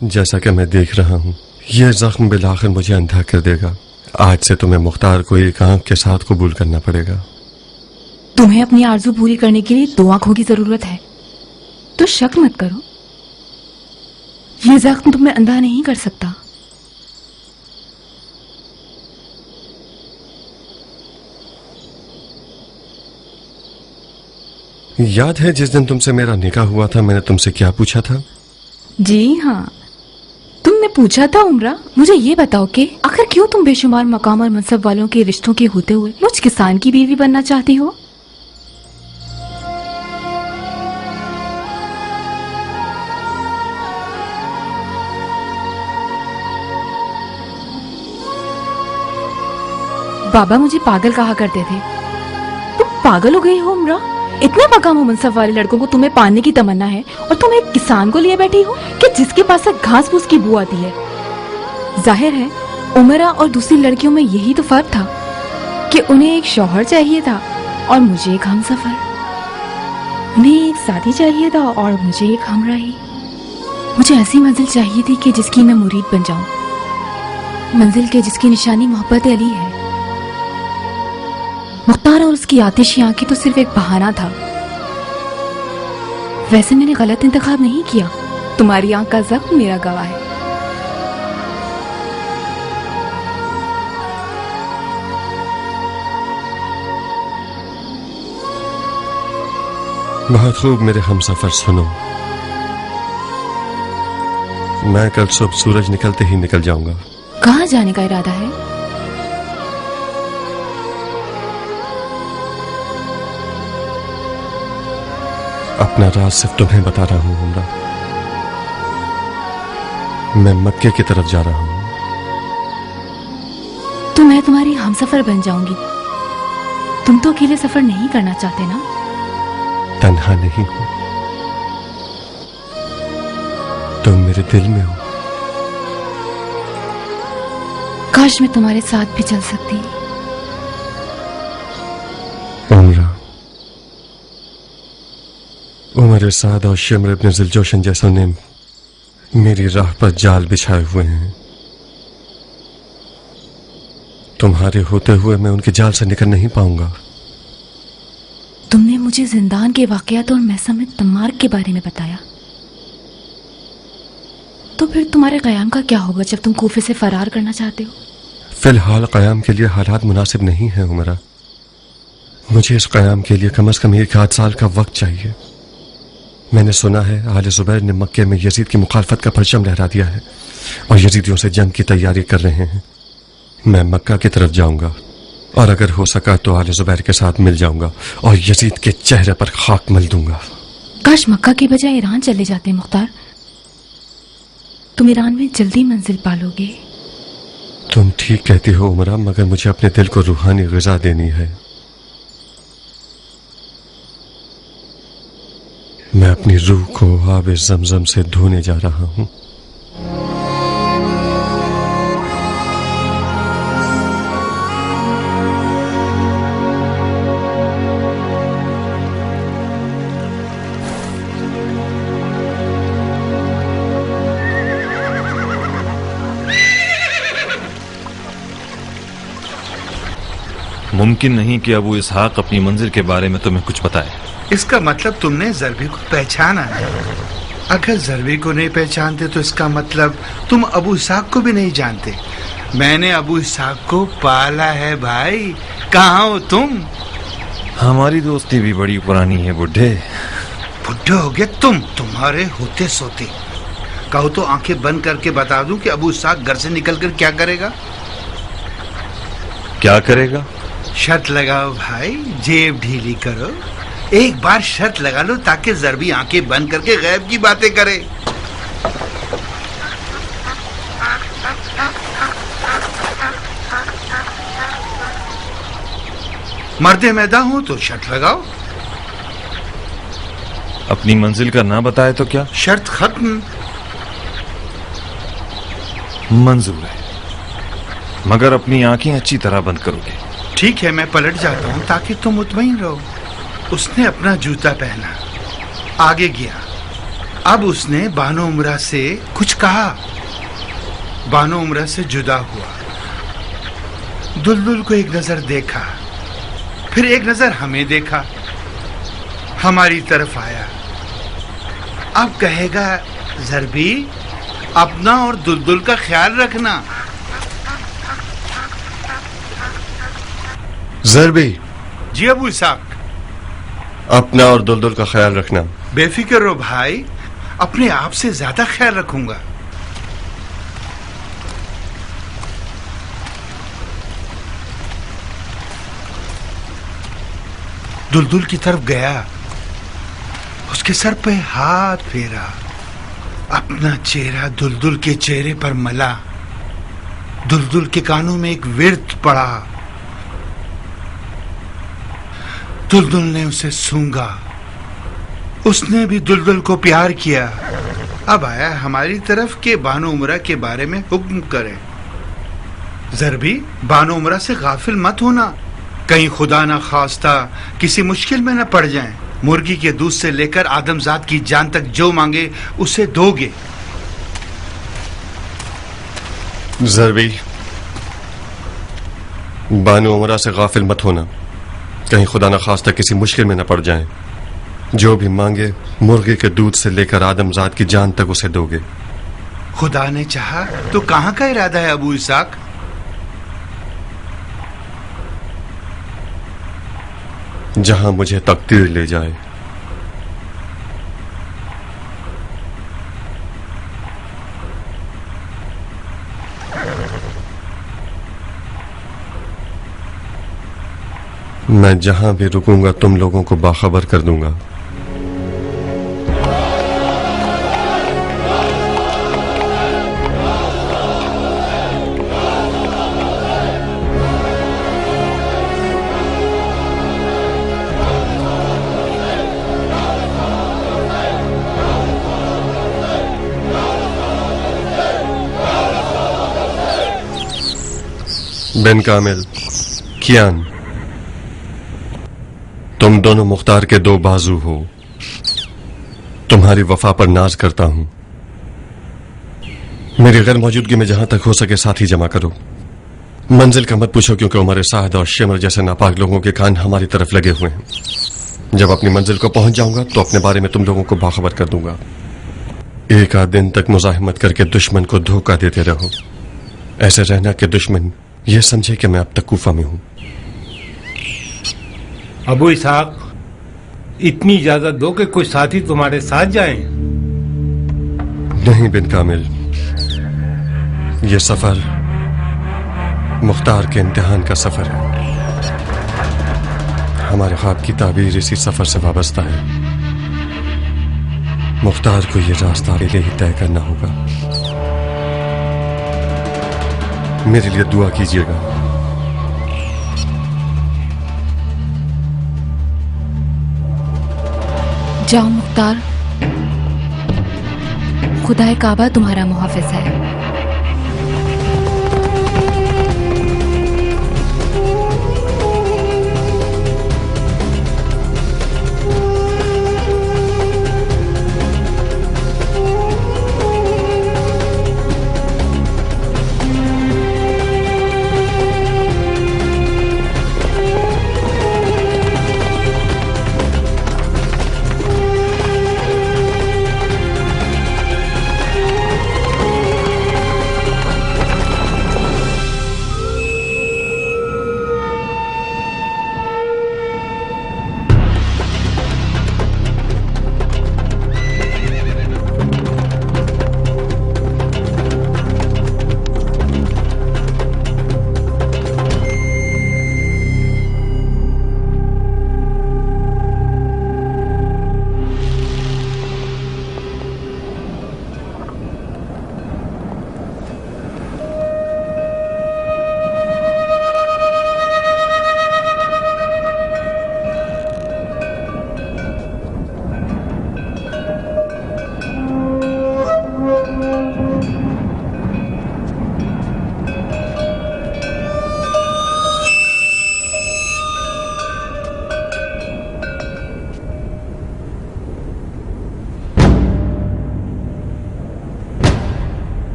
जैसा कि मैं देख रहा हूँ ये जख्म बिलाखिर मुझे अंधा कर देगा। आज से तुम्हें मुख्तार को एक आंख के साथ कबूल करना पड़ेगा। तुम्हें अपनी आरज़ू पूरी करने के लिए 2 आंखों की जरूरत है, तो शक मत करो, ये जख्म तुम्हें अंधा नहीं कर सकता। याद है जिस दिन तुमसे मेरा निकाह हुआ था मैंने तुमसे क्या पूछा था? जी हाँ, तुमने पूछा था उमरा, मुझे ये बताओ कि आखिर क्यों तुम बेशुमार मकाम और मनसब वालों के रिश्तों के होते हुए मुझ किसान की बीवी बनना चाहती हो? बाबा मुझे पागल कहा करते थे। तुम पागल हो गई हो उमरा? इतने मकाम और मनसब वाले लड़कों को तुम्हें पाने की तमन्ना है और तुम एक किसान को लिए बैठी हो कि जिसके पास से घास फूस की बू आती है। जाहिर है उमरा और दूसरी लड़कियों में यही तो फर्क था कि उन्हें एक शौहर चाहिए था और मुझे एक हमसफर, उन्हें एक साथी चाहिए था और मुझे एक हमराही। मुझे ऐसी मंजिल चाहिए थी कि जिसकी मैं मुरीद बन जाऊं, मंजिल के जिसकी निशानी मोहब्बत अली है। मुख्तार और उसकी आतिशी आंखें तो सिर्फ एक बहाना था। वैसे मैंने गलत इंतखाब नहीं किया, तुम्हारी आंख का जख्म मेरा गवाह है। बहुत खूब मेरे हमसफर, सुनो, मैं कल सुबह सूरज निकलते ही निकल जाऊंगा। कहाँ जाने का इरादा है? अपना राज सिर्फ तुम्हें बता रहा हूं उमरा। मैं मक्के की तरफ जा रहा हूं। तो मैं तुम्हारी हमसफर बन जाऊंगी। तुम तो अकेले सफर नहीं करना चाहते ना? तन्हा नहीं हूं, तुम मेरे दिल में हो। काश मैं तुम्हारे साथ भी चल सकती। उमरा, उमर साद और शिमर इब्न ज़िलजोशन जैसों ने मेरी राह पर जाल बिछाए हुए हैं। तुम्हारे होते हुए मैं उनके जाल से निकल नहीं पाऊंगा। तुमने मुझे जिंदान के वाकयात और मैसम तम्मार के बारे में बताया, तो फिर तुम्हारे क़याम का क्या होगा जब तुम कूफे से फरार करना चाहते हो? फिलहाल क़याम के लिए हालात मुनासिब नहीं है उमरा। मुझे इस क़याम के लिए कम से कम 1 साल का वक्त चाहिए। मैंने सुना है आले ज़ुबैर ने मक्के में यजीद की मुखालफत का परचम लहरा दिया है और यजीदियों से जंग की तैयारी कर रहे हैं। मैं मक्का की तरफ जाऊंगा और अगर हो सका तो आले ज़ुबैर के साथ मिल जाऊंगा और यजीद के चेहरे पर खाक मल दूंगा। काश मक्का के बजाय ईरान चले जाते मुख्तार, तुम ईरान में जल्दी मंजिल पालोगे। तुम ठीक कहती हो उमरा, मगर मुझे अपने दिल को रूहानी ग़िज़ा देनी है। मैं अपनी रूह को आब ज़मज़म से धोने जा रहा हूं। मुमकिन नहीं कि अबू इसहाक अपनी मंजिल के बारे में तुम्हें कुछ बताए। इसका मतलब तुमने ज़रबी को पहचाना है। अगर ज़रबी को नहीं पहचानते तो इसका मतलब तुम अबू इसहाक को भी नहीं जानते। मैंने अबू इसहाक को पाला है भाई। कहाँ हो तुम? हमारी दोस्ती भी बड़ी पुरानी है बुड्ढे। बुड्ढे हो गए तुम, तुम्हारे होते सोते। कहो तो आंखें बंद करके बता दूं कि अबू इसहाक घर से निकलकर क्या करेगा? क्या करेगा? शर्त लगाओ भाई, जेब ढीली करो। एक बार शर्त लगा लो ताकि ज़रबी आंखें बंद करके गैब की बातें करे। मर्दे मैदा हो तो शर्त लगाओ। अपनी मंजिल का ना बताए तो क्या? शर्त खत्म। मंजूर है, मगर अपनी आंखें अच्छी तरह बंद करोगे। ठीक है, मैं पलट जाता हूँ ताकि तुम मुतमईन रहो। उसने अपना जूता पहना, आगे गया, अब उसने बानो उमरा से कुछ कहा। बानो उमरा से जुदा हुआ, दुलदुल को एक नजर देखा, फिर एक नजर हमें देखा, हमारी तरफ आया। अब कहेगा ज़रबी अपना और दुलदुल का ख्याल रखना। ज़रबी, जी अबू इसाक। अपना और दुलदुल का ख्याल रखना। बेफिक्र रहो भाई, अपने आप से ज्यादा ख्याल रखूंगा। दुलदुल की तरफ गया, उसके सर पे हाथ फेरा, अपना चेहरा दुलदुल के चेहरे पर मला। दुलदुल के कानों में एक विर्त पड़ा। दुलदुल ने उसे सूंघा, उसने भी दुलदुल को प्यार किया। अब आया हमारी तरफ के बानो उमरा के बारे में हुक्म करे। ज़रबी, बानो उमरा से गाफिल मत होना, कहीं खुदा ना खास्ता किसी मुश्किल में न पड़ जाएं। मुर्गी के दूध से लेकर आदमजात की जान तक जो मांगे उसे दोगे। ज़रबी, बानो उमरा से गाफिल मत होना, कहीं खुदा न खास्ता किसी मुश्किल में न पड़ जाएं। जो भी मांगे मुर्गी के दूध से लेकर आदमजात की जान तक उसे दोगे। खुदा ने चाहा तो कहां का इरादा है अबू इसाक? जहां मुझे तकदीर ले जाए। मैं जहां भी रुकूंगा तुम लोगों को बाखबर कर दूंगा। बिन कामिल, कियान, तुम दोनों मुख्तार के दो बाजू हो। तुम्हारी वफा पर नाज करता हूं। मेरी गैर मौजूदगी में जहां तक हो सके साथी जमा करो। मंजिल का मत पूछो, क्योंकि उमर साहद और शिमर जैसे नापाक लोगों के कान हमारी तरफ लगे हुए हैं। जब अपनी मंजिल को पहुंच जाऊंगा तो अपने बारे में तुम लोगों को बाखबर कर दूंगा। एक आध दिन तक मुजाहिमत करके दुश्मन को धोखा देते रहो। ऐसे रहना कि दुश्मन यह समझे कि मैं अब तक कूफा में हूं। अबू इसाक, इतनी इजाजत दो कि कोई साथी तुम्हारे साथ जाएं। नहीं बिन कामिल, ये सफर मुख्तार के इम्तिहान का सफर है। हमारे ख्वाब की ताबीर इसी सफर से वाबस्ता है। मुख्तार को ये रास्ता अकेले ही तय करना होगा। मेरे लिए दुआ कीजिएगा। जाओ मुख्तार, खुदाए काबा तुम्हारा मुहाफिज है।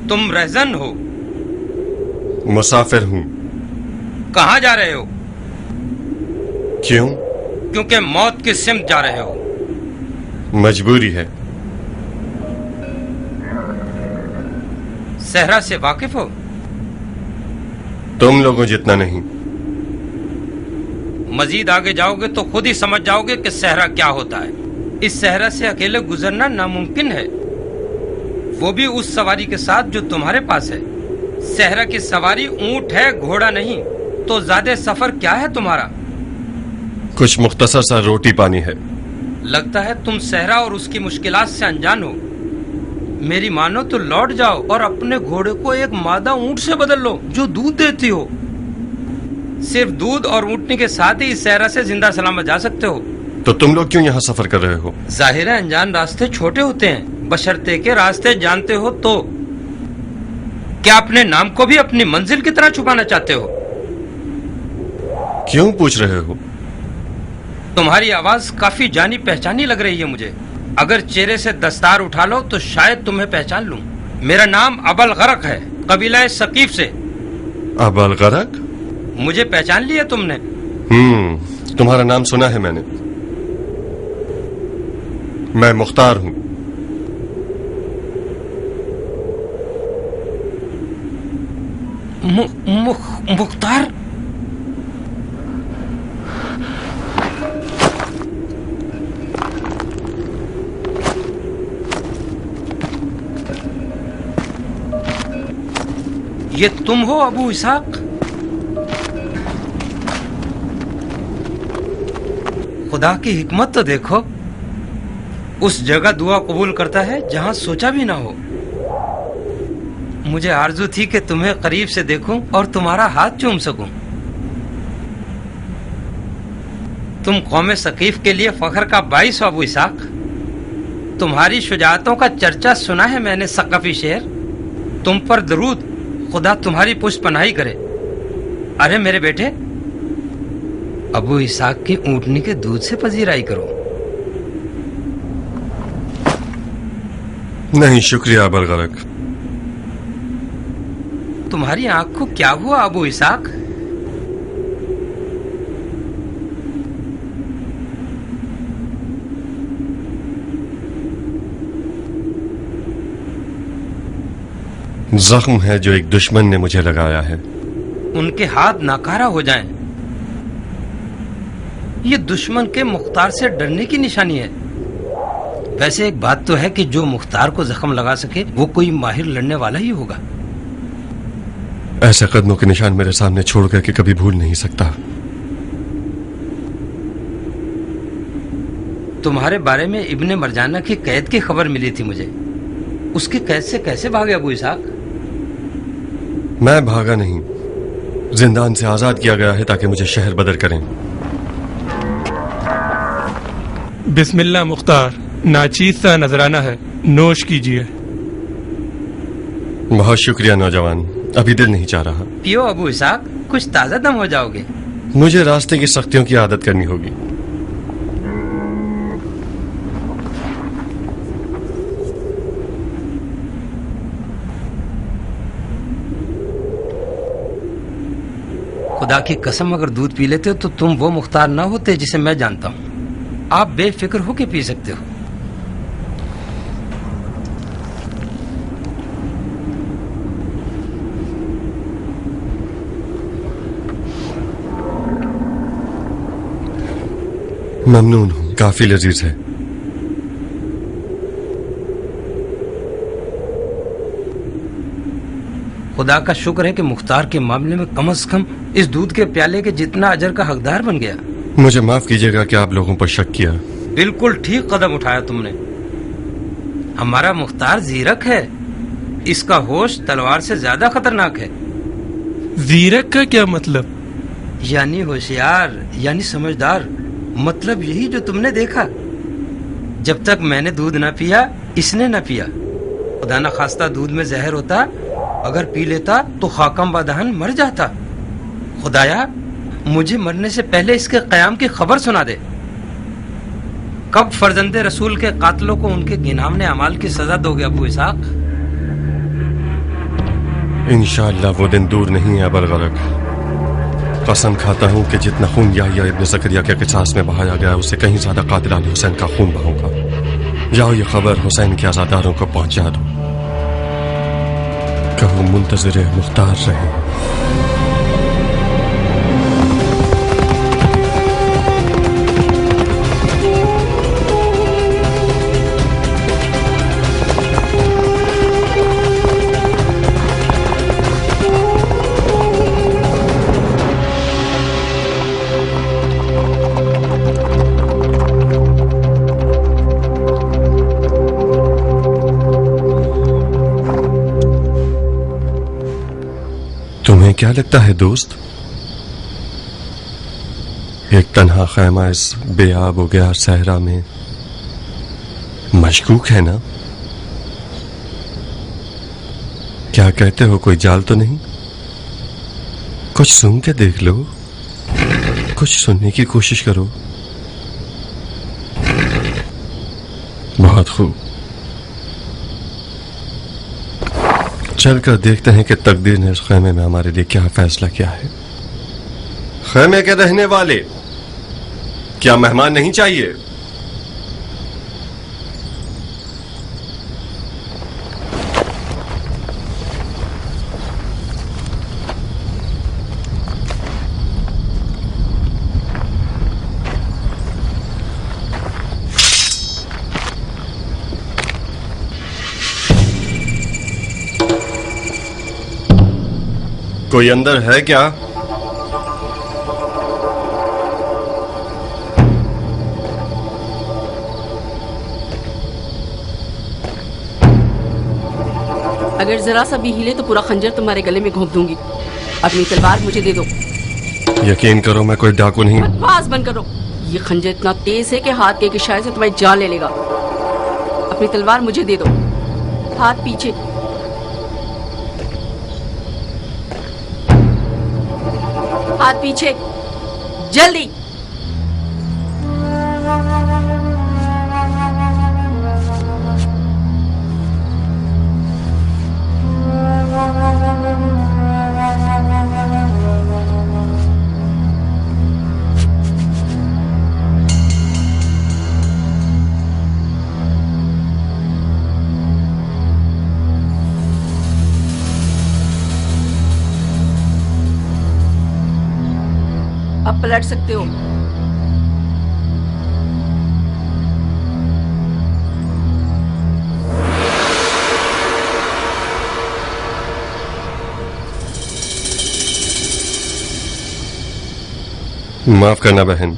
तुम रहजन हो? मुसाफिर हूं। कहाँ जा रहे हो? क्यों? क्योंकि मौत की सिमत जा रहे हो। मजबूरी है। सहरा से वाकिफ हो? तुम लोगों जितना नहीं। मजीद आगे जाओगे तो खुद ही समझ जाओगे कि सहरा क्या होता है। इस सहरा से अकेले गुजरना नामुमकिन है, वो भी उस सवारी के साथ जो तुम्हारे पास है। सहरा की सवारी ऊंट है, घोड़ा नहीं। तो ज्यादा सफर क्या है तुम्हारा? कुछ मुख्तसर सा रोटी पानी है। लगता है तुम सहरा और उसकी मुश्किलात से अनजान हो। मेरी मानो तो लौट जाओ और अपने घोड़े को एक मादा ऊंट से बदल लो जो दूध देती हो। सिर्फ दूध और ऊंटनी के साथ ही इस सहरा से जिंदा सलामत जा सकते हो। तो तुम लोग क्यों यहाँ सफर कर रहे हो? जाहिर है अनजान रास्ते छोटे होते हैं, बशर्ते के रास्ते जानते हो तो। क्या अपने नाम को भी अपनी मंजिल की तरह छुपाना चाहते हो? क्यों पूछ रहे हो? तुम्हारी आवाज काफी जानी पहचानी लग रही है मुझे। अगर चेहरे से दस्तार उठा लो तो शायद तुम्हें पहचान लूं। मेरा नाम अबल गरक है, कबीला सकीफ से। अबल गरक? मुझे पहचान लिया तुमने? तुम्हारा नाम सुना है मैंने। मैं मुख्तार हूं। मुख्तार? ये तुम हो अबू इसाक? खुदा की हिकमत तो देखो, उस जगह दुआ कबूल करता है जहां सोचा भी ना हो। मुझे आरजू थी कि तुम्हें करीब से देखूं और तुम्हारा हाथ चूम सकूं। तुम कौमे सकीफ के लिए फख्र का बाइस हो अबू इसाक। तुम्हारी शुजाअतों का चर्चा सुना है मैंने सकफी शेर। तुम पर दरूद, खुदा तुम्हारी पुष्ट पनाही करे। अरे मेरे बेटे, अबू इसाक की ऊंटनी के दूध से पजीराई करो। नहीं शुक्रिया अबल गरक। तुम्हारी आंख को क्या हुआ अबू इसाक? जख्म है जो एक दुश्मन ने मुझे लगाया है। उनके हाथ नाकारा हो जाएं। ये दुश्मन के मुख्तार से डरने की निशानी है। वैसे एक बात तो है कि जो मुख्तार को जख्म लगा सके वो कोई माहिर लड़ने वाला ही होगा। ऐसे कदमों के निशान मेरे सामने छोड़ कर के कभी भूल नहीं सकता। तुम्हारे बारे में इब्ने मरजाना की कैद की खबर मिली थी मुझे। उसकी कैद से कैसे भागे अबू इसाक? मैं भागा नहीं, जिंदान से आजाद किया गया है ताकि मुझे शहर बदर करें। बिस्मिल्लाह मुख्तार, नाचीज सा नजराना है, नोश कीजिए। बहुत शुक्रिया नौजवान, अभी दिल नहीं चाह रहा। पियो अबू इसाक, कुछ ताजा दम हो जाओगे। मुझे रास्ते की सख्तियों की आदत करनी होगी। खुदा की कसम, अगर दूध पी लेते हो तो तुम वो मुख्तार ना होते जिसे मैं जानता हूं। आप बेफिक्र होके पी सकते हो। ममनून हूं, काफी लजीज है। खुदा का शुक्र है कि मुख्तार के मामले में कम से कम इस दूध के प्याले के जितना अजर का हकदार बन गया। मुझे माफ कीजिएगा कि आप लोगों पर शक किया। बिल्कुल ठीक कदम उठाया तुमने। हमारा मुख्तार जीरक है, इसका होश तलवार से ज्यादा खतरनाक है। जीरक का क्या मतलब? यानी होशियार, यानी समझदार। मतलब यही जो तुमने देखा। जब तक मैंने दूध ना पिया, इसने ना पिया। खुदा ना खास्ता दूध में जहर होता, अगर पी लेता तो खाकम बदहन मर जाता। खुदाया, मुझे मरने से पहले इसके कयाम की खबर सुना दे। कब फर्जंदे रसूल के कातलों को उनके गिनामने अमाल की सजा दोगे अबू इसाक? इंशाअल्लाह वो दिन दूर नहीं है अबरगरक। कसम खाता हूं कि जितना खून याहिया इब्न ज़करिया के क़िसास में बहाया गया उससे कहीं ज्यादा कातिल अली हुसैन का खून बहाऊंगा। जाओ ये खबर हुसैन के आज़ादारों को पहुंचा दो, कहो मुंतज़िर मुख्तार रहे। तुम्हें क्या लगता है दोस्त, एक तन्हा खैमा इस बेआब हो गया सहरा में मशकूक है ना? क्या कहते हो, कोई जाल तो नहीं? कुछ सुन के देख लो, कुछ सुनने की कोशिश करो। बहुत खूब, चल कर देखते हैं कि तकदीर ने इस खैमे में हमारे लिए क्या फैसला किया है। खैमे के रहने वाले, क्या मेहमान नहीं चाहिए? कोई अंदर है क्या? अगर जरा सा भी हिले तो पूरा खंजर तुम्हारे गले में घोंप दूंगी। अपनी तलवार मुझे दे दो। यकीन करो मैं कोई डाकू नहीं। बकवास बंद करो। ये खंजर इतना तेज है कि हाथ के एक इशारे से तुम्हारी जान ले लेगा। अपनी तलवार मुझे दे दो। हाथ पीछे। हाथ पीछे, जल्दी। अब पलट सकते हो। माफ करना बहन,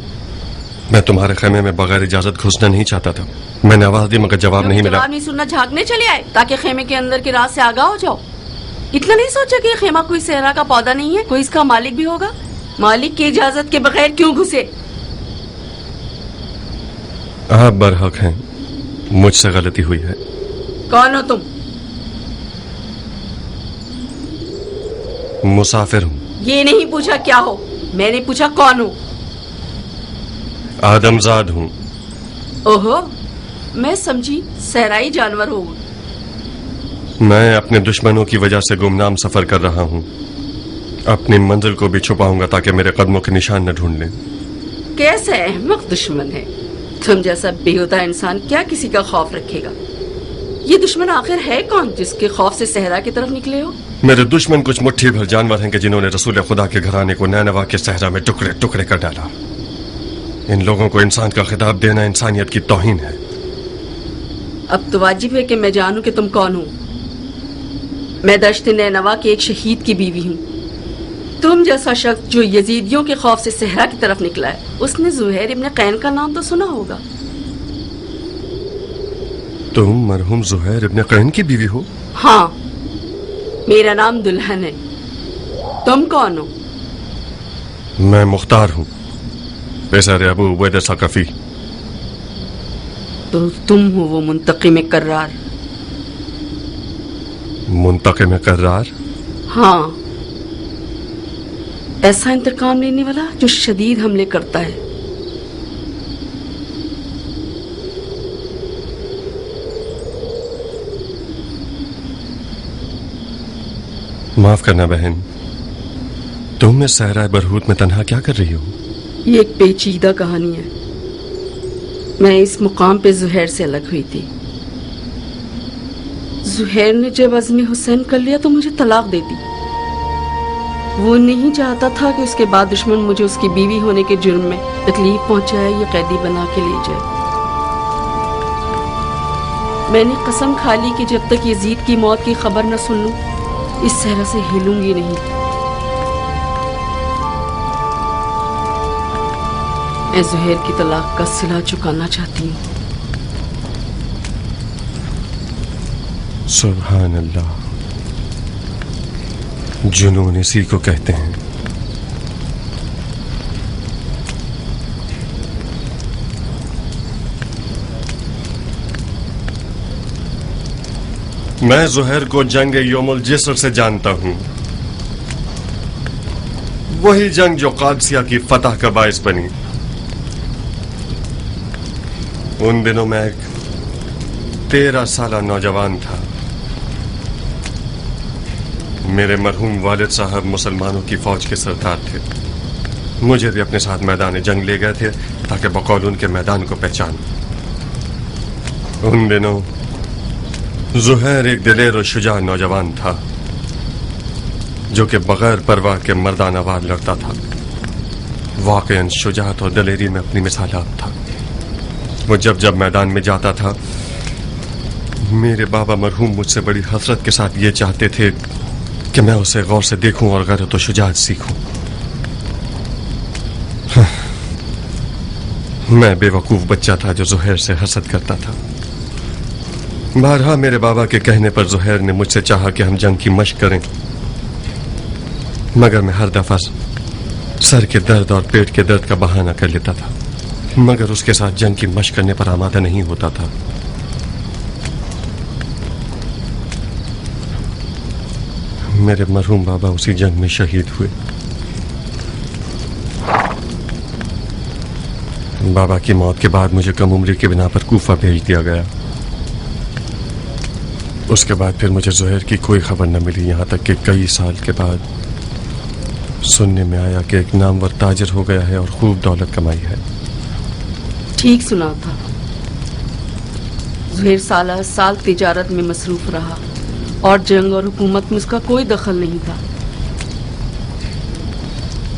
मैं तुम्हारे खेमे में बगैर इजाजत घुसना नहीं चाहता था। मैंने आवाज दी मगर जवाब नहीं मिला। जवाब नहीं सुनना, झांकने चले आए ताकि खेमे के अंदर के राज से आगाह हो जाओ। इतना नहीं सोचा कि ये खेमा कोई सहरा का पौधा नहीं है, कोई इसका मालिक भी होगा। मालिक की इजाजत के बगैर क्यों घुसे? आप बरहक हैं, मुझसे गलती हुई है। कौन हो तुम? मुसाफिर हूं। ये नहीं पूछा क्या हो, मैंने पूछा कौन हो। आदमजाद हूं। ओहो, मैं समझी सहराई जानवर हो। मैं अपने दुश्मनों की वजह से गुमनाम सफर कर रहा हूं। अपनी मंजिल को भी छुपाऊंगा ताकि मेरे कदमों के निशान न ढूंढ लें। कैसे अहमक दुश्मन है तुम जैसा बेहुदा इंसान, क्या किसी का खौफ रखेगा? ये दुश्मन आखिर है कौन जिसके खौफ से सहरा की तरफ निकले हो? मेरे दुश्मन कुछ मुट्ठी भर जानवर हैं कि जिन्होंने रसूल खुदा के घराने को नैनवा के सहरा में टुकड़े टुकड़े कर डाला। इन लोगों को इंसान का खिताब देना इंसानियत की तौहीन है। अब तो वाजिब है कि मैं जानूं कि तुम कौन हो। मैं दश्त नैनवा के एक शहीद की बीवी हूँ। तुम जैसा शख्स जो यजीदियों के खौफ से सहरा की तरफ निकला है, उसने जुहैर इब्न कैन का नाम तो सुना होगा। तुम मरहूम जुहैर इब्न कैन की बीवी हो? हाँ, मेरा नाम दुल्हन है। तुम कौन हो? मैं मुख्तार हूँ, पेशर अबू उबैदा सकफी। तो तुम हो वो मुंतकिम कर्रार? मुंतकिम कर्रार? हाँ, ऐसा इंतकाम लेने वाला जो शदीद हमले करता है। माफ करना बहन, तुम इस सहरा बरहूत में तन्हा क्या कर रही हो? ये एक पेचीदा कहानी है। मैं इस मुकाम पे जुहैर से अलग हुई थी। जुहैर ने जब अज़्म हुसैन कर लिया तो मुझे तलाक दे दी। वो नहीं चाहता था कि उसके बाद दुश्मन मुझे उसकी बीवी होने के जुर्म में तकलीफ पहुंचाए या कैदी बना के ले जाए। मैंने कसम खा ली कि जब तक यजीद की मौत की खबर न सुन लूं, इस सहरा से हिलूंगी नहीं। मैं जुहैर की तलाक का सिला चुकाना चाहती हूँ। सुभान अल्लाह, जुनून इसी को कहते हैं। मैं जुहैर को जंग यौमुल जिस्र से जानता हूं, वही जंग जो कादसिया की फतह का बायस बनी। उन दिनों मैं एक 13 साला नौजवान था। मेरे मरहूम वालिद साहब मुसलमानों की फौज के सरदार थे। मुझे भी अपने साथ मैदान जंग ले गए थे ताकि बकौल उनके मैदान को पहचानूं। उन दिनों जुहैर एक दिलेर और शुजा नौजवान था जो कि बगैर परवाह के मर्दाना वार लड़ता था। वाकईन शुजाअत और दिलेरी में अपनी मिसालात था। वो जब जब मैदान में जाता था, मेरे बाबा मरहूम मुझसे बड़ी हसरत के साथ ये चाहते थे कि मैं उसे गौर से देखूं और गैरत और शुजाअत सीखूं। मैं बेवकूफ बच्चा था जो जुहैर से हसद करता था। बारहा मेरे बाबा के कहने पर जुहैर ने मुझसे चाहा कि हम जंग की मशक करें, मगर मैं हर दफा सर के दर्द और पेट के दर्द का बहाना कर लेता था, मगर उसके साथ जंग की मशक करने पर आमादा नहीं होता था। मेरे मरहूम बाबा उसी जंग में शहीद हुए। बाबा की मौत के बाद मुझे कम उम्री की बिना पर कूफा भेज दिया गया। उसके बाद फिर मुझे जुहैर की कोई खबर न मिली, यहाँ तक कि कई साल के बाद सुनने में आया कि एक नामवर ताजिर हो गया है और खूब दौलत कमाई है। ठीक सुना था। जुहैर साल साल तिजारत में मसरूफ रहा और जंग और हुकूमत में उसका कोई दखल नहीं था।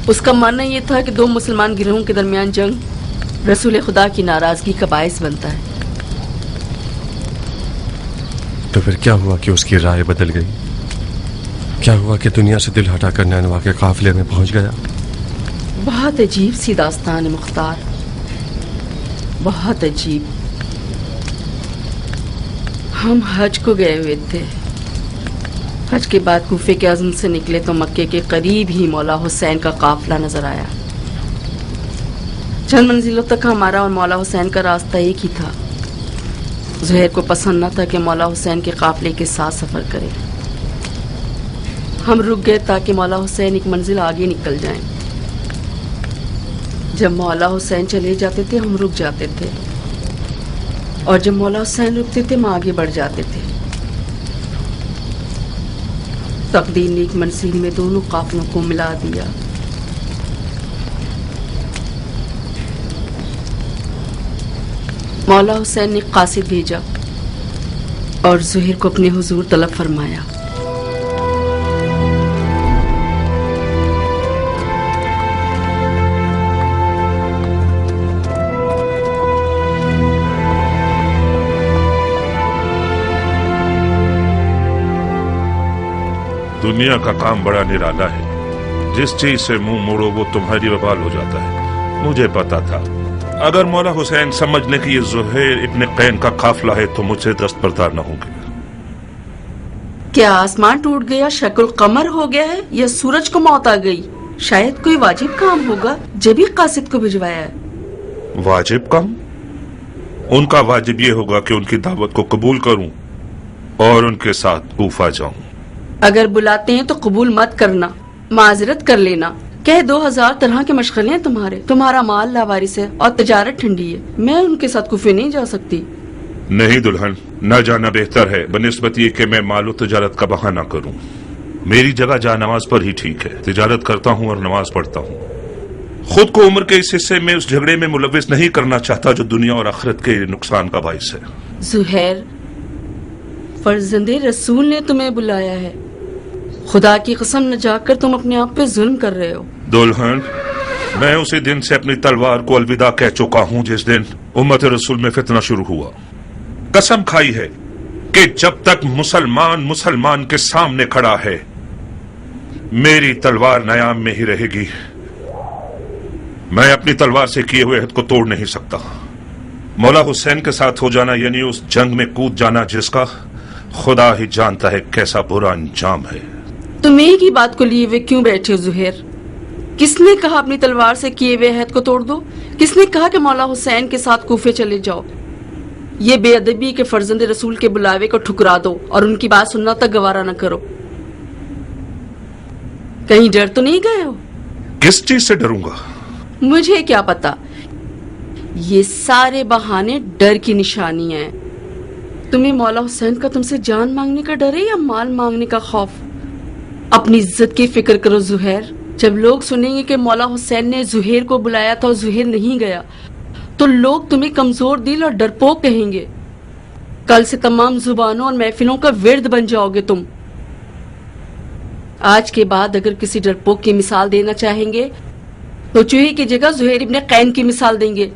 उसका मानना यह था कि दो मुसलमान गिरोहों के दरमियान जंग रसूल खुदा की नाराजगी का बायस बनता है। तो फिर क्या हुआ कि उसकी राय बदल गई? क्या हुआ कि दुनिया से दिल हटाकर नैनवा के काफिले में पहुंच गया? बहुत अजीब सी दास्तान है मुख्तार, बहुत अजीब। हम हज को गए हुए थे। हज के बाद कूफे के अज़्म से निकले तो मक्के के करीब ही मौला हुसैन का काफिला नजर आया। चंद मंजिलों तक हमारा और मौला हुसैन का रास्ता एक ही था। जुहैर को पसंद न था कि मौला हुसैन के काफिले के साथ सफर करे। हम रुक गए ताकि मौला हुसैन एक मंजिल आगे निकल जाएं। जब मौला हुसैन चले जाते थे हम रुक जाते थे, और जब मौला हुसैन रुकते थे हम आगे बढ़ जाते थे। तकदीर ने एक मंजिल में दोनों काफिलों को मिला दिया। मौला हुसैन ने कासिद भेजा और जुहैर को अपने हुजूर तलब फरमाया। दुनिया का काम बड़ा निराला है। जिस चीज से मुंह मोड़ो वो तुम्हारी वबाल हो जाता है। मुझे पता था अगर मौला हुसैन समझने की ये जुहैर इब्न कैन का काफिला है तो मुझसे दस्तबरदार न होंगे। क्या आसमान टूट गया, शक्ल कमर हो गया है, या सूरज को मौत आ गई? शायद कोई वाजिब काम होगा जब ही कासिद को भिजवाया है। वाजिब काम? उनका वाजिब ये होगा कि उनकी दावत को कबूल करूं और उनके साथ कूफा जाऊं। अगर बुलाते हैं तो कबूल मत करना, माजरत कर लेना। कह 2000 तरह के मशगले हैं तुम्हारा माल लावारिस है और तजारत ठंडी है। मैं उनके साथ कूफे नहीं जा सकती। नहीं दुल्हन, न जाना बेहतर है बनिस्बत ये कि मैं मालो तजारत का बहाना करूं। मेरी जगह जा नमाज पर ही ठीक है। तिजारत करता हूँ और नमाज पढ़ता हूँ। खुद को उम्र के इस हिस्से में उस झगड़े में मुलविस नहीं करना चाहता जो दुनिया और आखिरत के नुकसान का बाइस है। जुहैर, फर्जंदे रसूल ने तुम्हें बुलाया है। खुदा की कसम न जाकर तुम अपने आप पे जुल्म कर रहे हो। दुल्हन, मैं उसी दिन से अपनी तलवार को अलविदा कह चुका हूँ जिस दिन उम्मत रसूल में फितना शुरू हुआ। कसम खाई है कि जब तक मुसलमान मुसलमान के सामने खड़ा है मेरी तलवार नयाम में ही रहेगी। मैं अपनी तलवार से किए हुए अहद को तोड़ नहीं सकता। मौला हुसैन के साथ हो जाना यानी उस जंग में कूद जाना जिसका खुदा ही जानता है कैसा बुरा अंजाम है। तुम एक ही बात को लिए हुए क्यों बैठे हो जुहैर? किसने कहा अपनी तलवार से किए हुए अहद को तोड़ दो? किसने कहा कि मौला हुसैन के साथ कूफे चले जाओ? ये बेअदबी के फर्जंदे रसूल के बुलावे को ठुकरा दो और उनकी बात सुनना तक गवारा न करो। कहीं डर तो नहीं गए हो? किस चीज से डरूंगा? मुझे क्या पता। ये सारे बहाने डर की निशानी है। तुम्हें मौला हुसैन का तुमसे जान मांगने का डर है या माल मांगने का खौफ? अपनी इज्जत की फिक्र करो जुहैर। जब लोग सुनेंगे कि मौला हुसैन ने जुहैर को बुलाया था और जुहैर नहीं गया तो लोग तुम्हें कमजोर दिल और डरपोक कहेंगे। कल से तमाम जुबानों और महफिलों का विर्द बन जाओगे तुम। आज के बाद अगर किसी डरपोक की मिसाल देना चाहेंगे तो चूहे की जगह जुहैर इब्ने कैन की मिसाल देंगे।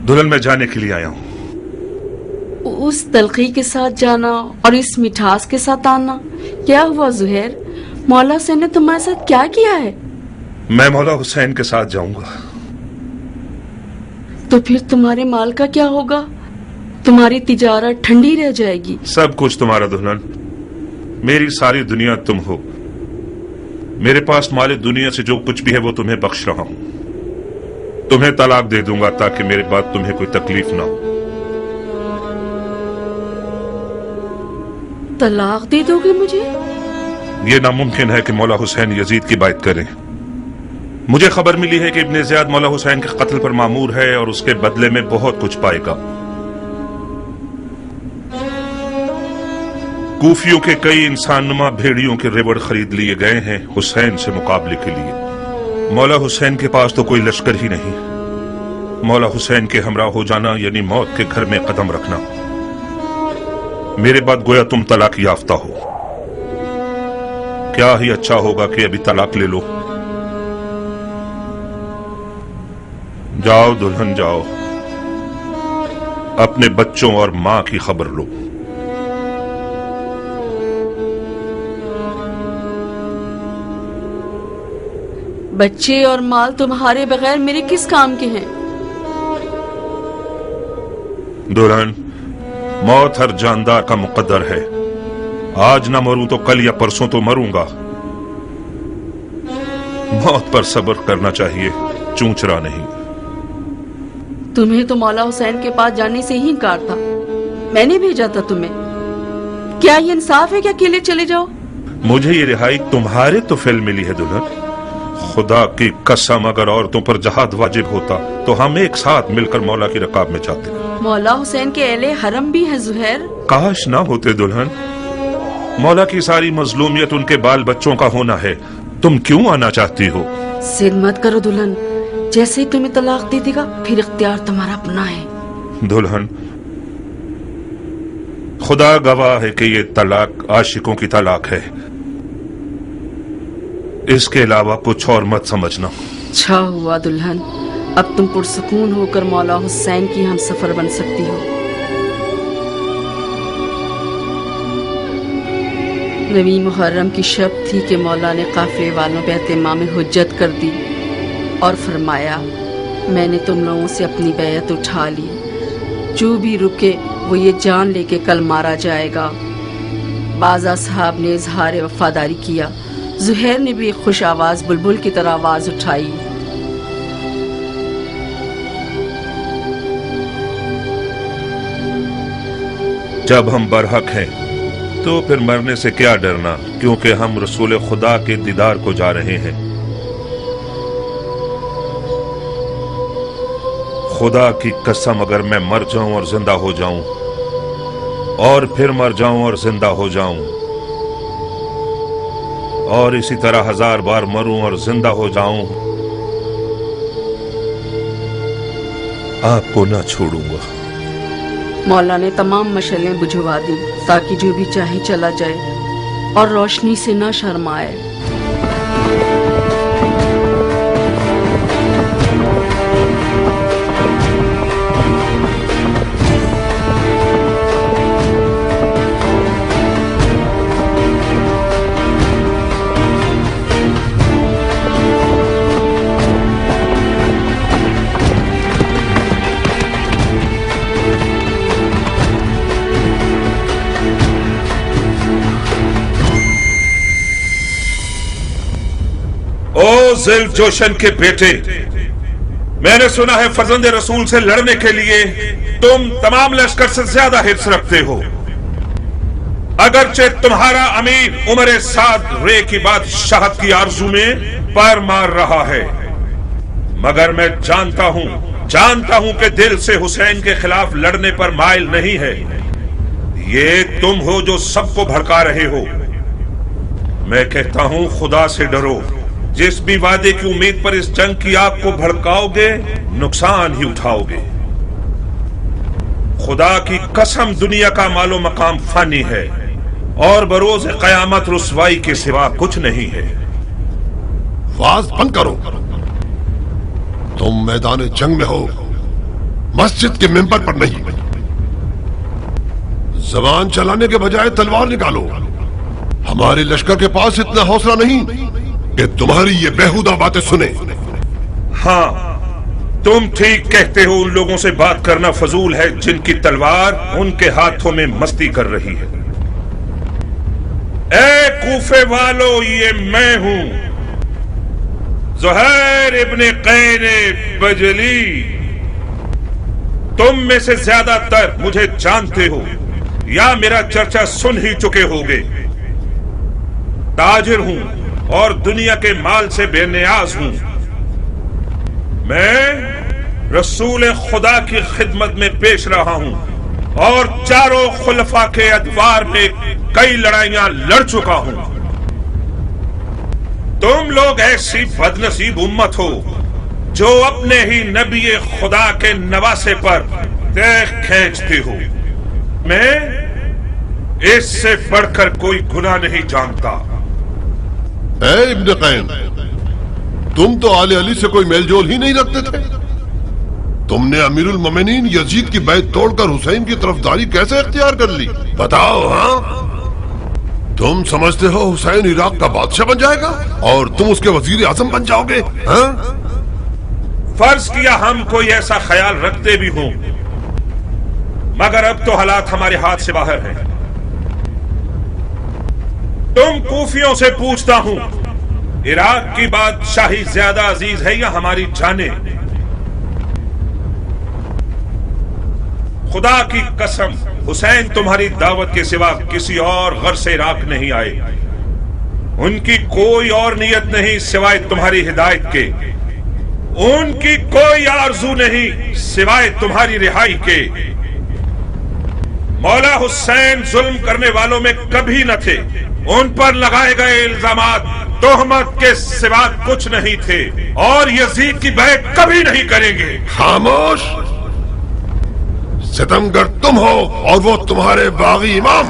दुल्हन मैं जाने के लिए आया हूँ। उस तलखी के साथ जाना और इस मिठास के साथ आना, क्या हुआ जुहैर? मौला हुसैन ने तुम्हारे साथ क्या किया है? मैं मौला हुसैन के साथ जाऊंगा। तो फिर तुम्हारे माल का क्या होगा? तुम्हारी तिजारत ठंडी रह जाएगी। सब कुछ तुम्हारा दुल्हन, मेरी सारी दुनिया तुम हो। मेरे पास माले दुनिया से जो कुछ भी है वो तुम्हें बख्श रहा हूं। तुम्हें तलाक दे दूंगा ताकि मेरे बाद तुम्हें कोई तकलीफ ना हो। तलाक दे दोगे मुझे? यह नामुमकिन है कि मौला हुसैन यजीद की बात करें। मुझे खबर मिली है कि इब्ने ज़ियाद मौला हुसैन के कत्ल पर मामूर है और उसके बदले में बहुत कुछ पाएगा। कूफियों के कई इंसानुमा भेड़ियों के रेवड़ खरीद लिए गए हैं हुसैन से मुकाबले के लिए। मौला हुसैन के पास तो कोई लश्कर ही नहीं। मौला हुसैन के हमरा हो जाना यानी मौत के घर में कदम रखना। मेरे बाद गोया तुम तलाक याफ्ता हो। क्या ही अच्छा होगा कि अभी तलाक ले लो। जाओ दुल्हन जाओ, अपने बच्चों और मां की खबर लो। बच्चे और माल तुम्हारे बगैर मेरे किस काम के हैं? दुल्हन, मौत हर जानदार का मुकद्दर है। आज ना मरूं तो कल या परसों तो मरूंगा। मौत पर सब्र करना चाहिए, चूंचरा नहीं। तुम्हें तो मौला हुसैन के पास जाने से ही इनकार था। मैंने भेजा था तुम्हें। क्या ये इंसाफ है कि अकेले चले जाओ? मुझे ये रिहाई तुम्हारे तो फेल मिली है दुल्हन। खुदा की कसम, अगर औरतों पर जहाद वाजिब होता तो हम एक साथ मिलकर मौला की रकाब में जाते। मौला हुसैन के अहले हरम भी है जुहैर। काश ना होते दुल्हन। मौला की सारी मजलूमियत उनके बाल बच्चों का होना है। तुम क्यों आना चाहती हो? जिद मत करो दुल्हन। जैसे ही तुम्हें तलाक दे देगा फिर इख्तियार तुम्हारा अपना है। दुल्हन, खुदा गवाह है कि ये तलाक आशिकों की तलाक है। इसके अलावा कुछ और मत समझना। अच्छा हुआ दुल्हन, अब तुम पुरसुकून होकर मौला हुसैन की हम सफर बन सकती हो। नवी मुहर्रम की शब थी कि मौला ने काफिले वालों पे एहतिमाम हुज्जत कर दी और फरमाया, मैंने तुम लोगों से अपनी बैयत उठा ली। जो भी रुके वो ये जान लेके कल मारा जाएगा। बाजा साहब ने इजहार वफादारी किया। जुहैर ने भी एक खुश आवाज बुलबुल की तरह आवाज उठाई। जब हम बरहक हैं तो फिर मरने से क्या डरना, क्योंकि हम रसूल खुदा के दीदार को जा रहे हैं। खुदा की कसम, अगर मैं मर जाऊं और जिंदा हो जाऊं और फिर मर जाऊं और जिंदा हो जाऊं और इसी तरह 1000 बार मरूं और जिंदा हो जाऊं, आपको ना छोड़ूंगा। मौला ने तमाम मशलें बुझवा दी ताकि जो भी चाहे चला जाए और रोशनी से न शर्माए। ओ ज़िल्फ जोशन के बेटे, मैंने सुना है फर्जंद रसूल से लड़ने के लिए तुम तमाम लश्कर से ज्यादा हिर्स रखते हो। अगरचे तुम्हारा अमीर उमर साद रे की बादशाहत की आरजू में पैर मार रहा है, मगर मैं जानता हूं कि दिल से हुसैन के खिलाफ लड़ने पर माइल नहीं है। ये तुम हो जो सबको भड़का रहे हो। मैं कहता हूं खुदा से डरो। जिस भी वादे की उम्मीद पर इस जंग की आग को भड़काओगे, नुकसान ही उठाओगे। खुदा की कसम, दुनिया का मालो मकाम फानी है और बरोज कयामत रुसवाई के सिवा कुछ नहीं है। वाज बंद करो। तुम मैदान जंग में हो, मस्जिद के मेंबर पर नहीं। जबान चलाने के बजाय तलवार निकालो। हमारे लश्कर के पास इतना हौसला नहीं कि तुम्हारी ये बेहुदा बातें सुने। हाँ, तुम ठीक कहते हो। उन लोगों से बात करना फजूल है जिनकी तलवार उनके हाथों में मस्ती कर रही है। ए कूफे वालों, ये मैं हूं, ज़ुहैर इब्ने कैन बजली। तुम में से ज्यादातर मुझे जानते हो या मेरा चर्चा सुन ही चुके होगे। ताजिर हूं और दुनिया के माल से बेनियाज हूं। मैं रसूल खुदा की खिदमत में पेश रहा हूं और चारों खुलफा के अदवार में कई लड़ाइयां लड़ चुका हूं। तुम लोग ऐसी बदनसीब उम्मत हो जो अपने ही नबी खुदा के नवासे पर देख खींचते हो। मैं इससे बढ़कर कोई गुनाह नहीं जानता। ए इब्न कैन, तुम तो आले अली से कोई मेलजोल ही नहीं रखते थे। तुमने अमीरुल मोमिनीन यजीद की बैत तोड़कर हुसैन की तरफदारी कैसे इख्तियार कर ली? बताओ। हाँ, तुम समझते हो हुसैन इराक का बादशाह बन जाएगा और तुम उसके वजीर आजम बन जाओगे? हाँ? फर्ज किया हम कोई ऐसा ख्याल रखते भी हों, मगर अब तो हालात हमारे हाथ से बाहर हैं। तुम कूफियों से पूछता हूं, इराक की बादशाही ज्यादा अजीज है या हमारी जाने? खुदा की कसम, हुसैन तुम्हारी दावत के सिवा किसी और घर से इराक नहीं आए। उनकी कोई और नियत नहीं सिवाय तुम्हारी हिदायत के। उनकी कोई आरजू नहीं सिवाय तुम्हारी रिहाई के। मौला हुसैन जुल्म करने वालों में कभी न थे। उन पर लगाए गए इल्जामात तोहमत के सिवा कुछ नहीं थे और यजीद की बैत कभी नहीं करेंगे। खामोश! सितमगर तुम हो और वो तुम्हारे बागी इमाम।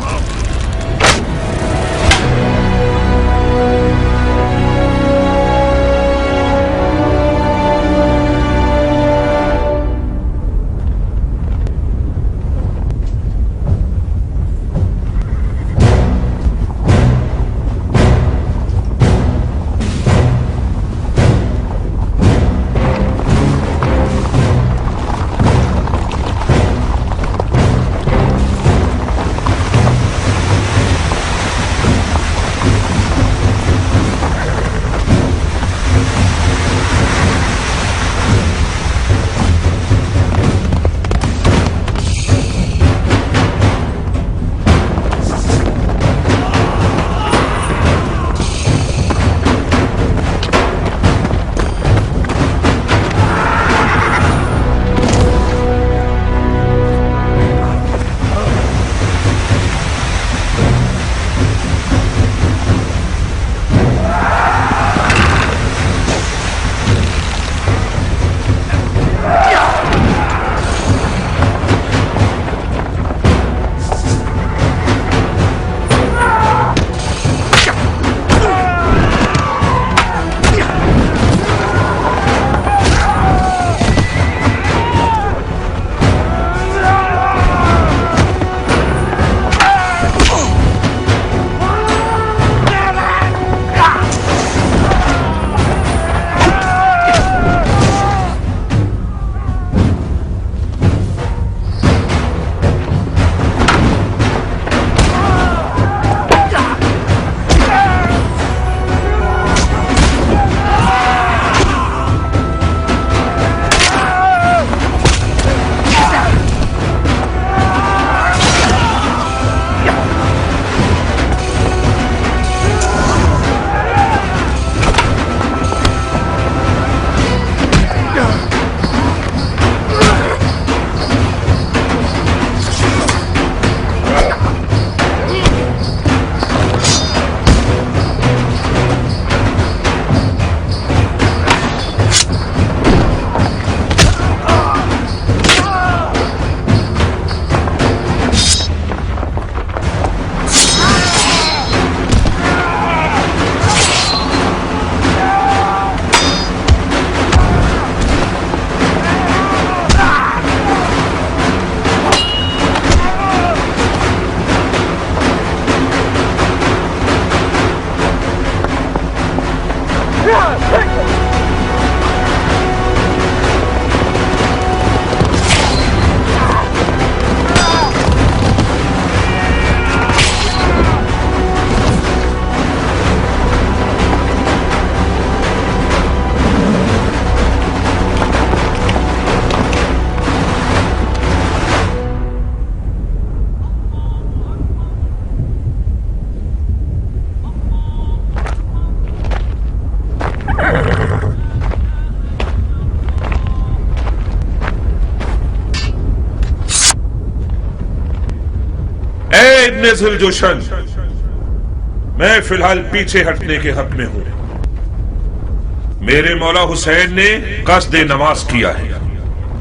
इब्ने जुलजोशन, मैं फिलहाल पीछे हटने के हक में हूं। मेरे मौला हुसैन ने कस्द नमाज किया है,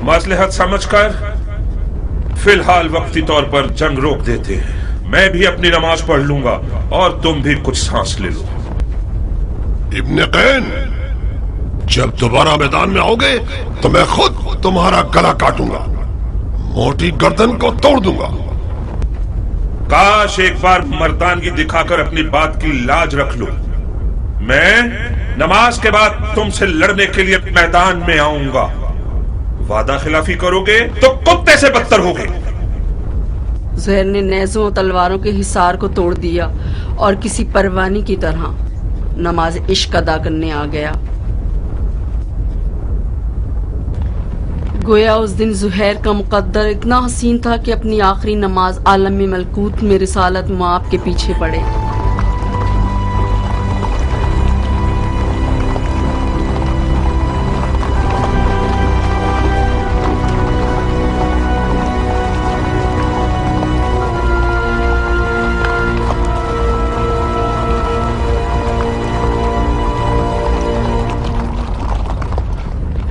मसलहत समझकर फिलहाल वक्ती तौर पर जंग रोक देते हैं। मैं भी अपनी नमाज पढ़ लूंगा और तुम भी कुछ सांस ले लो। इब्ने कैन, जब दोबारा मैदान में आओगे तो मैं खुद तुम्हारा गला काटूंगा, मोटी गर्दन को तोड़ दूंगा। काश एक बार मर्दानगी दिखाकर अपनी बात की लाज रख लो। मैं नमाज के बाद तुमसे लड़ने के लिए मैदान में आऊंगा। वादा खिलाफी करोगे तो कुत्ते से बदतर होगे। ज़ुहैर ने नेज़ों और तलवारों के हिसार को तोड़ दिया और किसी परवानी की तरह नमाज इश्क अदा करने आ गया। गोया उस दिन ज़ुहैर का मुकद्दर इतना हसीन था कि अपनी आखिरी नमाज आलम मलकूत में रिसालत मुआब के पीछे पड़े।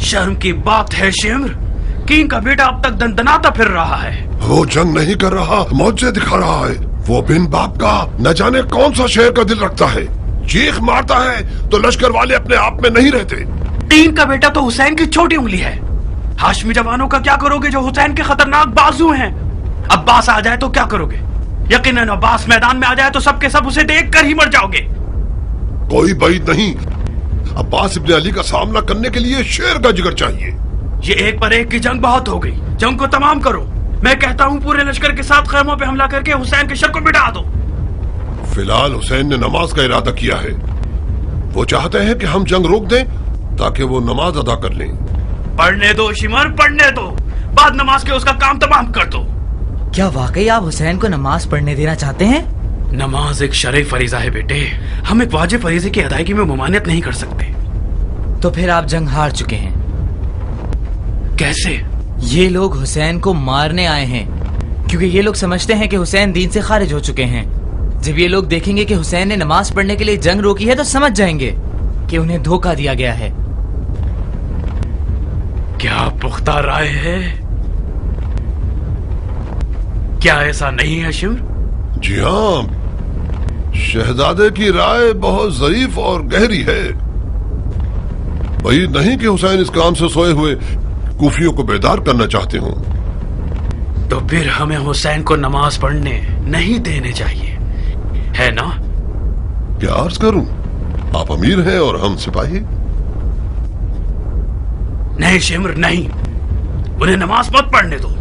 शर्म की बात है शिम्र, किंग का बेटा अब तक दंदनाता फिर रहा है। वो जंग नहीं कर रहा, मौजे दिखा रहा है। वो बिन बाप का न जाने कौन सा शेर का दिल रखता है। चीख मारता है तो लश्कर वाले अपने आप में नहीं रहते। किंग का बेटा तो हुसैन की छोटी उंगली है। हाशमी जवानों का क्या करोगे जो हुसैन के खतरनाक बाजू हैं? अब्बास आ जाए तो क्या करोगे? यकीनन अब्बास मैदान में आ जाए तो सबके सब उसे देख कर ही मर जाओगे। कोई बैद नहीं, अब्बास इब्ने अली का सामना करने के लिए शेर का जिगर चाहिए। ये एक पर एक की जंग बहुत हो गई, जंग को तमाम करो। मैं कहता हूँ पूरे लश्कर के साथ खैमों पे हमला करके हुसैन के शर को मिटा दो। फिलहाल हुसैन ने नमाज का इरादा किया है। वो चाहते हैं कि हम जंग रोक दें ताकि वो नमाज अदा कर लें। पढ़ने दो शिमर, पढ़ने दो, बाद नमाज के उसका काम तमाम कर दो। क्या वाकई आप हुसैन को नमाज पढ़ने देना चाहते हैं? नमाज एक शरई फरीजा है बेटे, हम एक वाजिब फरीजे की अदायगी में मुमानियत नहीं कर सकते। तो फिर आप जंग हार चुके हैं। कैसे? ये लोग हुसैन को मारने आए हैं क्योंकि ये लोग समझते हैं कि हुसैन दीन से खारिज हो चुके हैं। जब ये लोग देखेंगे कि हुसैन ने नमाज पढ़ने के लिए जंग रोकी है तो समझ जाएंगे कि उन्हें धोखा दिया गया है। क्या पुख्ता राय है? क्या ऐसा नहीं है शिम्र? जी हाँ, शहजादे की राय बहुत ज़रीफ और गहरी है। वही नहीं कि हुसैन इस काम से सोए हुए कूफियों को बेदार करना चाहते हो। तो फिर हमें हुसैन को नमाज पढ़ने नहीं देने चाहिए, है ना? क्या अर्ज करूं, आप अमीर हैं और हम सिपाही। नहीं शिम्र नहीं, उन्हें नमाज मत पढ़ने दो।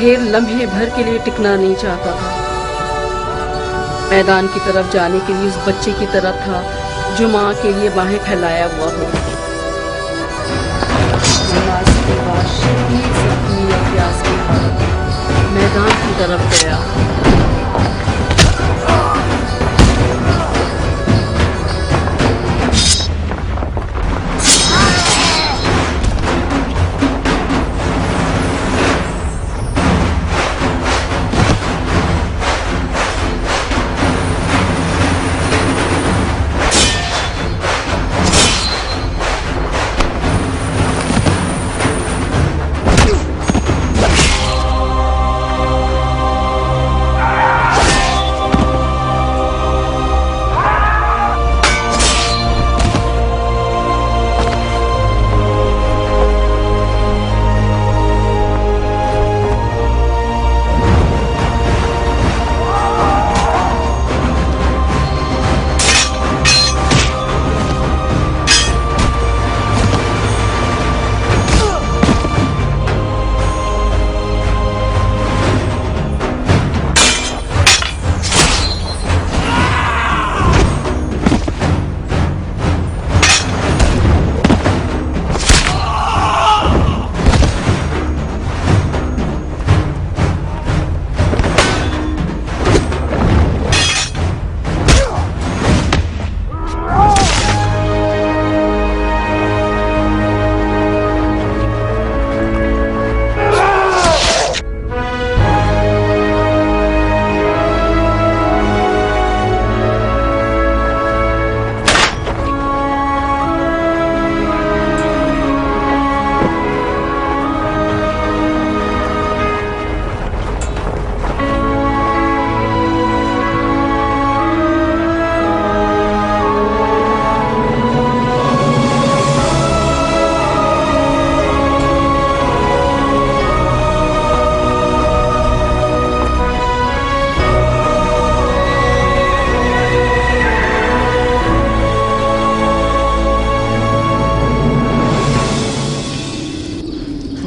زہیر لمحے بھر کے لیے ٹکنا نہیں چاہتا تھا. میدان کی طرف جانے کے لیے اس بچے کی طرح تھا جو ماں کے لیے باہیں پھیلایا ہوا ہو. نماز کے بعد شدید زخمی اور پیاس کے بعد میدان کی طرف گیا.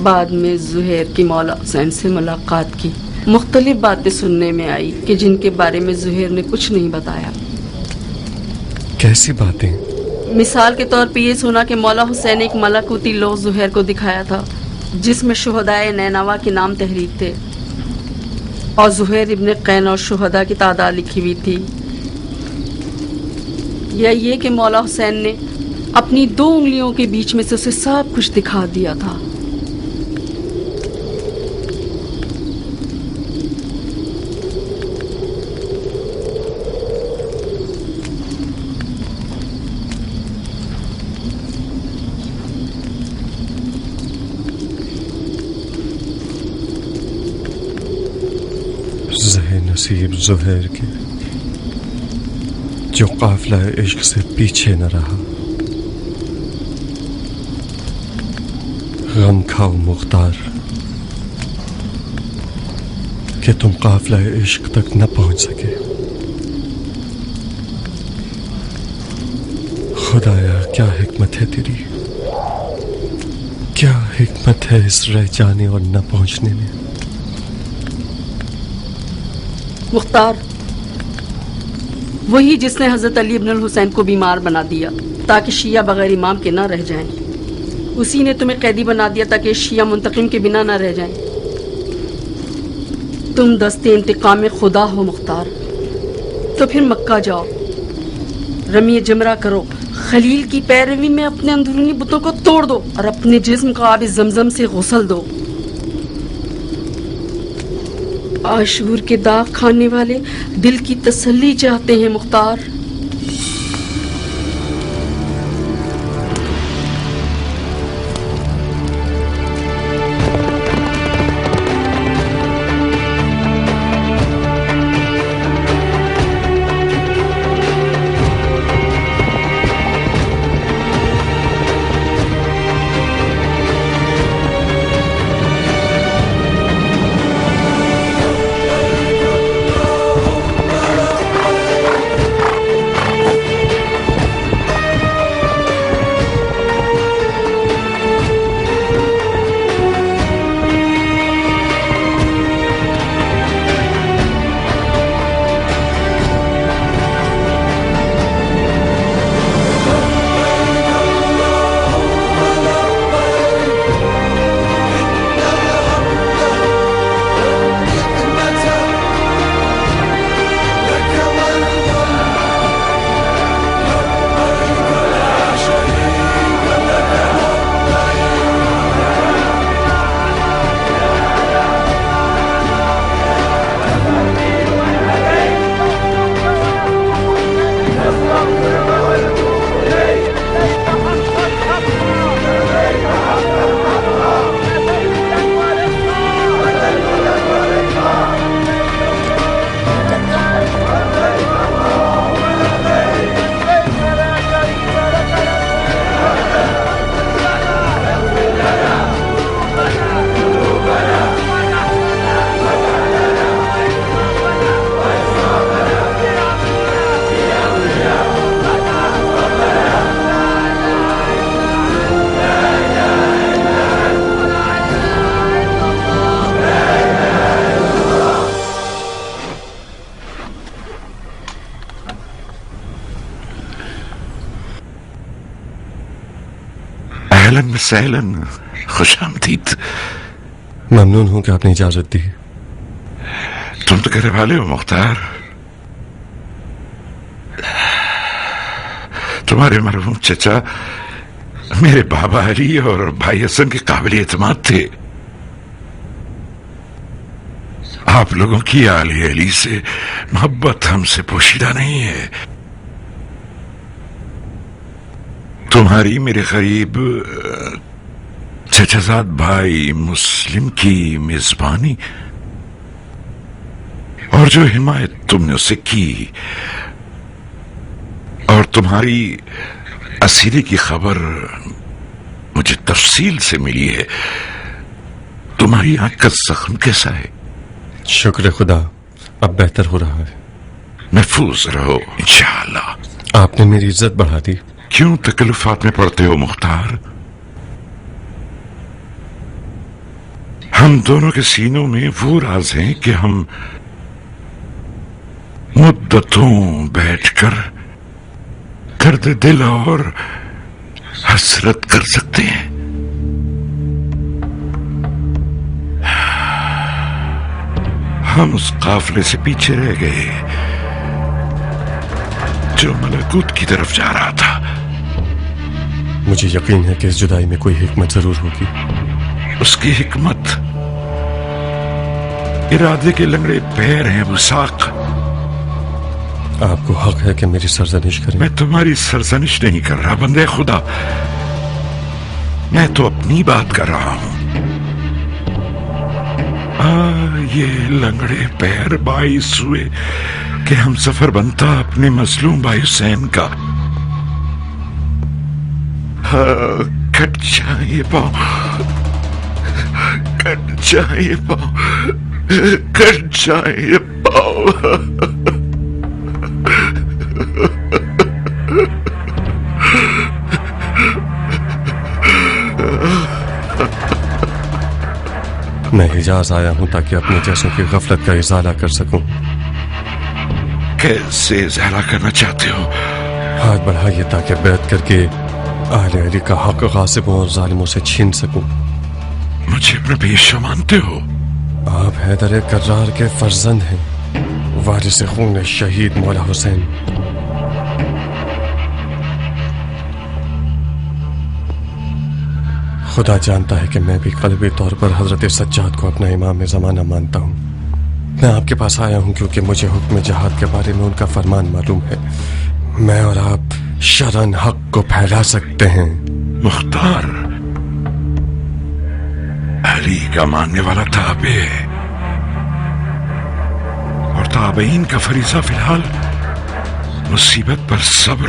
بعد میں زہیر کی مولا حسین سے ملاقات کی. مختلف باتیں سننے میں آئی کہ جن کے بارے میں زہیر نے کچھ نہیں بتایا. کیسی باتیں؟ مثال کے طور پہ یہ سنا کہ مولا حسین ایک ملکوتی لوح زہیر کو دکھایا تھا جس میں شہدائے نینوا کے نام تحریک تھے اور زہیر ابن قین اور شہداء کی تعداد لکھی ہوئی تھی. یا یہ کہ مولا حسین نے اپنی 2 انگلیوں کے بیچ میں سے اسے سب کچھ دکھا دیا تھا. نصیب زہیر کے جو قافلہ عشق سے پیچھے نہ رہا. غم کھاؤ مختار کہ تم قافلہ عشق تک نہ پہنچ سکے. خدایا کیا حکمت ہے تیری، کیا حکمت ہے اس رہ جانے اور نہ پہنچنے میں. مختار وہی جس نے حضرت علی ابن الحسین کو بیمار بنا دیا تاکہ شیعہ بغیر امام کے نہ رہ جائیں. اسی نے تمہیں قیدی بنا دیا تاکہ شیعہ منتقم کے بنا نہ رہ جائیں. تم دست انتقام خدا ہو مختار. تو پھر مکہ جاؤ، رمی جمرہ کرو، خلیل کی پیروی میں اپنے اندرونی بتوں کو توڑ دو اور اپنے جسم کو آب زمزم سے غسل دو. عاشور کے داغ کھانے والے دل کی تسلی چاہتے ہیں مختار. اهلا وسهلا خوش آمدید. ممنون ہوں کہ آپ نے اجازت دی. تم تو گھر والے ہو مختار. تمہارے مرحوم چچا میرے بابا علی اور بھائی حسن کے قابل اعتماد تھے. آپ لوگوں کی آل علی سے محبت ہم سے پوشیدہ نہیں ہے. تمہاری میرے قریب چچا زاد بھائی مسلم کی میزبانی اور جو حمایت تم نے اسے کی اور تمہاری اسیری کی خبر مجھے تفصیل سے ملی ہے. تمہاری آنکھ کا زخم کیسا ہے؟ شکر خدا اب بہتر ہو رہا ہے. محفوظ رہو انشاءاللہ. آپ نے میری عزت بڑھا دی. کیوں تکلفات میں پڑتے ہو مختار؟ ہم دونوں کے سینوں میں وہ راز ہیں کہ ہم مدتوں بیٹھ کر درد دل اور حسرت کر سکتے ہیں. ہم اس قافلے سے پیچھے رہ گئے جو ملکوت کی طرف جا رہا تھا. مجھے یقین ہے کہ اس جدائی میں کوئی حکمت ضرور ہوگی. اس کی حکمت ارادے کے لنگڑے پیر ہیں وساق. آپ کو حق ہے کہ میری سرزنش کریں. میں تمہاری سرزنش نہیں کر رہا بندے خدا. میں تو اپنی بات کر رہا ہوں. یہ لنگڑے پیر باعث ہوئے کہ ہم سفر بنتا اپنے مظلوم بھائی حسین کا. کٹ جائے پاؤں، کٹ جائے پاؤں، کٹ جائے پاؤں. میں حجاز آیا ہوں تاکہ اپنے جیسوں کی غفلت کا ازالہ کر سکوں. کیسے ازالہ کرنا چاہتے ہو؟ ہاتھ بڑھائیے تاکہ بیعت کر کے اہل علی کا حق غاصبوں اور ظالموں سے چھین سکوں. مجھے اپنا بیشہ مانتے ہو؟ آپ حیدر کرار کے فرزند ہیں، وارث خون شہید مولا حسین. خدا جانتا ہے کہ میں بھی قلبی طور پر حضرت سجاد کو اپنا امام زمانہ مانتا ہوں. میں آپ کے پاس آیا ہوں کیونکہ مجھے حکم جہاد کے بارے میں ان کا فرمان معلوم ہے. میں اور آپ شرن حق کو پھیلا سکتے ہیں. مختار علی کا ماننے والا تابع ہے اور تابعین کا فریضہ فی الحال مصیبت پر صبر